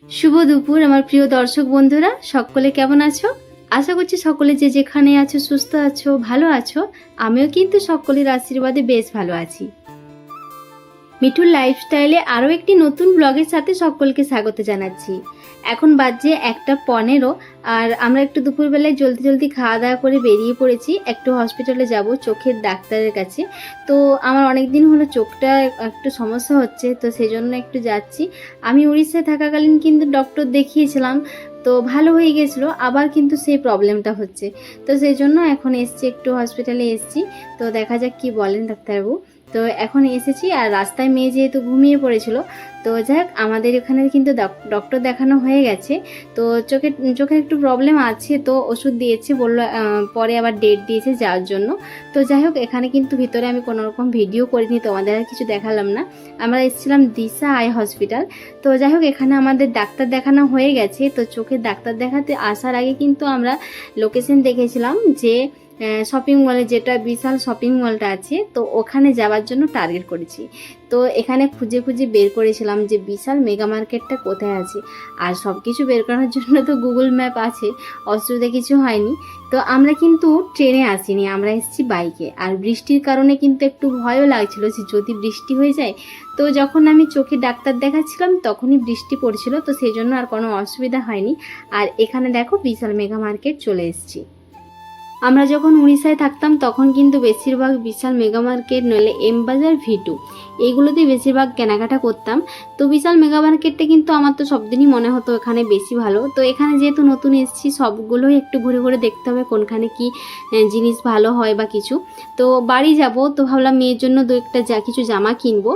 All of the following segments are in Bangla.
শুভ দুপুর আমার প্রিয় দর্শক বন্ধুরা, সকলে কেমন আছো? আশা করছি সকলে যে যেখানে আছো সুস্থ আছো, ভালো আছো। আমিও কিন্তু সকলের আশীর্বাদে বেশ ভালো আছি। মিঠুর লাইফস্টাইলে আরও একটি নতুন ব্লগের সাথে সকলকে স্বাগত জানাচ্ছি। এখন বাজে 1:15 আর আমরা একটু দুপুরবেলায় জলদি জলদি খাওয়া দাওয়া করে বেরিয়ে পড়েছি। একটু হসপিটালে যাব, চোখের ডাক্তারের কাছে। তো আমার অনেক দিন হলো চোখটা একটু সমস্যা হচ্ছে, তো সেই জন্য একটু যাচ্ছি। আমি উড়িষ্যায় থাকাকালীন কিন্তু ডক্টর দেখিয়েছিলাম, তো ভালো হয়ে গেছিলো, আবার কিন্তু সেই প্রবলেমটা হচ্ছে। তো সেই জন্য এখন এসছি, একটু হসপিটালে এসছি। তো দেখা যাক কি বলেন ডাক্তারবাবু। তো এখন এসেছি, আর রাস্তায় মেয়ে যেহেতু ঘুমিয়ে পড়েছিল, তো যাক আমাদের এখানে কিন্তু ডক্টর দেখানো হয়ে গেছে। তো চোখের একটু প্রবলেম আছে, তো ওষুধ দিয়েছে, বললো পরে আবার ডেট দিয়েছে যাওয়ার জন্য। তো যাই হোক, এখানে কিন্তু ভিতরে আমি কোনো রকম ভিডিও করিনি, তোমাদের আর কিছু দেখালাম না। আমরা এসেছিলাম দিশা আই হসপিটাল। তো যাই হোক, এখানে আমাদের ডাক্তার দেখানো হয়ে গেছে। তো চোখের ডাক্তার দেখাতে আসার আগে কিন্তু আমরা লোকেশন দেখেছিলাম যে শপিং মলে, যেটা বিশাল শপিং মলটা আছে, তো ওখানে যাওয়ার জন্য টার্গেট করেছি। তো এখানে খুঁজে খুঁজে বের করেছিলাম যে বিশাল মেগা মার্কেটটা কোথায় আছে। আর সব কিছু বের করার জন্য তো গুগল ম্যাপ আছে, অসুবিধা কিছু হয়নি। তো আমরা কিন্তু ট্রেনে আসিনি, আমরা এসেছি বাইকে। আর বৃষ্টির কারণে কিন্তু একটু ভয়ও লাগছিল যে যদি বৃষ্টি হয়ে যায়। তো যখন আমি চোখে ডাক্তার দেখাচ্ছিলাম তখনই বৃষ্টি পড়ছিল, তো সেই জন্য আর কোনো অসুবিধা হয়নি। আর এখানে দেখো বিশাল মেগা মার্কেট চলে এসেছি। আমরা যখন উড়িষ্যায় থাকতাম তখন কিন্তু বেশিরভাগ বিশাল মেগা মার্কেট নইলে এম বাজার ভি2 এইগুলোতেই বেশিরভাগ কেনাকাটা করতাম। তো বিশাল মেগা মার্কেটটা কিন্তু আমার তো সব দিনই মনে হতো এখানে বেশি ভালো। তো এখানে যেহেতু নতুন এসেছি, সবগুলোই একটু ঘুরে ঘুরে দেখতে হবে কোনখানে কি জিনিস ভালো হয় বা কিছু। তো বাড়ি যাব, তো ভাবলাম মেয়ের জন্য দু একটা কিছু জামা কিনবো।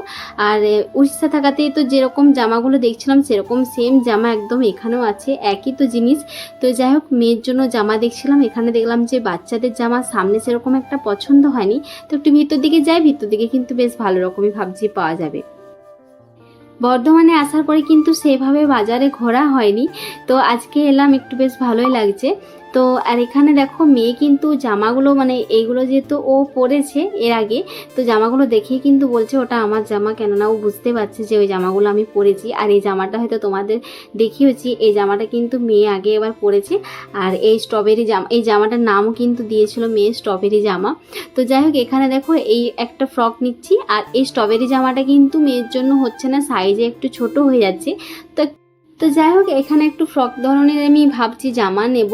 আর উড়িষ্যা থাকাতেই তো যেরকম জামাগুলো দেখছিলাম সেরকম সেম জামা একদম এখানেও আছে, একই তো জিনিস। তো যাই হোক, মেয়ের জন্য জামা দেখছিলাম, এখানে দেখলাম যে বাচ্চাদের জামা সামনে সেরকম একটা পছন্দ হয়নি। তো একটু ভিতর দিকে যাই, ভিতর দিকে কিন্তু বেশ ভালো রকমই ভাবছি পাওয়া যাবে। বর্ধমানে আসার পরে কিন্তু সেভাবে বাজারে ঘোরা হয়নি, তো আজকে এলাম, একটু বেশ ভালোই লাগছে। তো আর এখানে দেখো মেয়ে কিন্তু জামাগুলো, মানে এইগুলো যেহেতু ও পরেছে এর আগে, তো জামাগুলো দেখেই কিন্তু বলছে ওটা আমার জামা, কেননা ও বুঝতে পারছে যে ওই জামাগুলো আমি পরেছি। আর এই জামাটা হয়তো তোমাদের দেখিয়েছি, এই জামাটা কিন্তু মেয়ে আগে এবার পরেছে। আর এই স্ট্রবেরি জামা, এই জামাটার নামও কিন্তু দিয়েছিল মেয়ে স্ট্রবেরি জামা। তো যাই হোক, এখানে দেখো এই একটা ফ্রক নিচ্ছি। আর এই স্ট্রবেরি জামাটা কিন্তু মেয়ের জন্য হচ্ছে না, সাইজে একটু ছোট হয়ে যাচ্ছে। তো তো যাই হোক, এখানে একটু ফ্রক ধরনের আমি ভাবছি জামা নেব।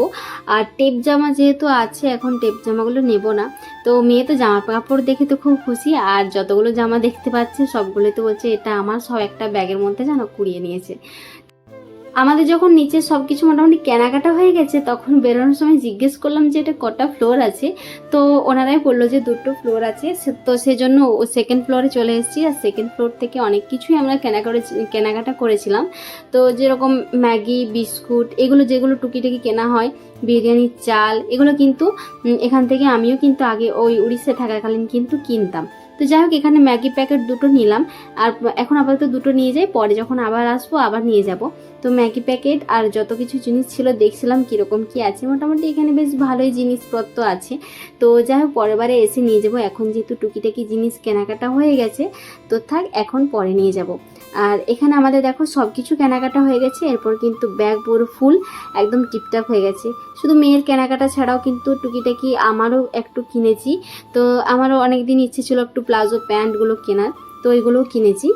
আর টেপ জামা যেহেতু আছে, এখন টেপ জামাগুলো নেব না। তো মেয়ে তো জামা কাপড় দেখে তো খুব খুশি, আর যতগুলো জামা দেখতে পাচ্ছে সবগুলো তো বলছে এটা আমার, সব একটা ব্যাগের মধ্যে যেন কুড়িয়ে নিয়েছে। আমাদের যখন নিচে সব কিছু মোটামুটি কেনাকাটা হয়ে গেছে, তখন বেরোনোর সময় জিজ্ঞেস করলাম যে এটা কটা ফ্লোর আছে। তো ওনারাই বললো যে 2টো ফ্লোর আছে। তো সেজন্য সেকেন্ড ফ্লোরে চলে এসেছি। আর সেকেন্ড ফ্লোর থেকে অনেক কিছুই আমরা কেনাকাটা করেছিলাম। তো যেরকম ম্যাগি, বিস্কুট, এগুলো যেগুলো টুকিটাকি কেনা হয়, বিরিয়ানির চাল, এগুলো কিন্তু এখান থেকে আমিও কিন্তু আগে ওই উড়িষ্যায় থাকাকালীন কিন্তু কিনতাম। তো যাই হোক, এখানে ম্যাগি প্যাকেট 2টো নিলাম। আর এখন আপাতত 2টো নিয়ে যাই, পরে যখন আবার আসবো আবার নিয়ে যাব। তো ম্যাগি প্যাকেট আর যত কিছু জিনিস ছিল দেখছিলাম কীরকম কী আছে। মোটামুটি এখানে বেশ ভালোই জিনিসপত্র আছে। তো যাই হোক, পরের বারে এসে নিয়ে যাব। এখন যেহেতু টুকিটাকি জিনিস কেনাকাটা হয়ে গেছে, তো থাক, এখন পরে নিয়ে যাব। আর এখানে আমাদের দেখো সব কিছু কেনাকাটা হয়ে গেছে। এরপর কিন্তু ব্যাগ পুরো ফুল, একদম টিপটাপ হয়ে গেছে। শুধু মেয়ের কেনাকাটা ছাড়াও কিন্তু টুকিটাকি আমারও একটু কিনেছি। তো আমারও অনেক দিন ইচ্ছে ছিল একটু প্লাজো প্যান্টগুলো কেনার, তো এগুলোও কিনেছি।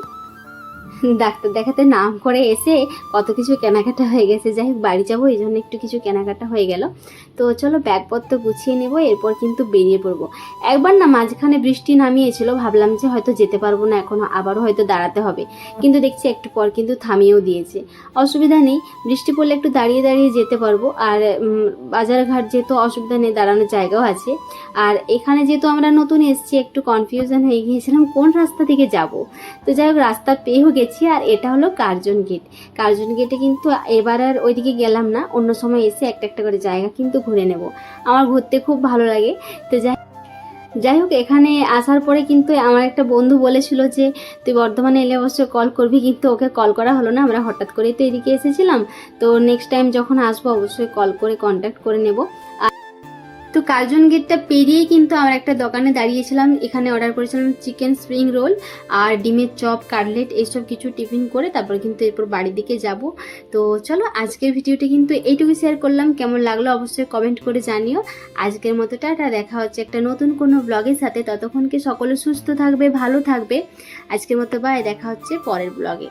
ডাক্তার দেখাতে নাম করে এসে কত কিছু কেনাকাটা হয়ে গেছে। যাই হোক, বাড়ি যাবো, এই জন্য একটু কিছু কেনাকাটা হয়ে গেল। তো চলো ব্যাগপত্র গুছিয়ে নেব, এরপর কিন্তু বেরিয়ে পড়বো। একবার না মাঝখানে বৃষ্টি নামিয়েছিল, ভাবলাম যে হয়তো যেতে পারবো না, এখন আবারও হয়তো দাঁড়াতে হবে। কিন্তু দেখছি একটু পর কিন্তু থামিয়েও দিয়েছে। অসুবিধা নেই, বৃষ্টি পড়লে একটু দাঁড়িয়ে দাঁড়িয়ে যেতে পারবো। আর বাজারঘাট যেহেতু অসুবিধা নেই, দাঁড়ানোর জায়গাও আছে। আর এখানে যেহেতু আমরা নতুন এসেছি, একটু কনফিউশন হয়ে গিয়েছিলাম কোন রাস্তা থেকে যাব। তো যাই হোক, রাস্তা পেয়েও গেছি। আর এটা হলো কার্জন গেট। কার্জন গেটে কিন্তু এবার আর ওইদিকে গেলাম না, অন্য সময় এসে একটা একটা করে জায়গা কিন্তু ঘুরে নেব। আমার ঘুরতে খুব ভালো লাগে। তো যাই হোক, এখানে আসার পরে কিন্তু আমার একটা বন্ধু বলেছিল যে তুই বর্ধমানে এলে অবশ্যই কল করবি, কিন্তু ওকে কল করা হলো না। আমরা হঠাৎ করেই তো এদিকে এসেছিলাম। তো নেক্সট টাইম যখন আসবো অবশ্যই কল করে কন্ট্যাক্ট করে নেব। তো কার্জন গেটটা পেরিয়েই কিন্তু আমরা একটা দোকানে দাঁড়িয়েছিলাম। এখানে অর্ডার করেছিলাম চিকেন স্প্রিং রোল আর ডিমের চপ, কাটলেট, এইসব কিছু টিফিন করে তারপর কিন্তু এরপর বাড়ির দিকে যাব। তো চলো আজকের ভিডিওটা কিন্তু এইটুকু শেয়ার করলাম। কেমন লাগলো অবশ্যই কমেন্ট করে জানিও। আজকের মতো টাটা, দেখা হচ্ছে একটা নতুন কোনো ব্লগের সাথে। ততক্ষণকে সকলে সুস্থ থাকবে, ভালো থাকবে। আজকের মতো বাই, দেখা হচ্ছে পরের ব্লগে।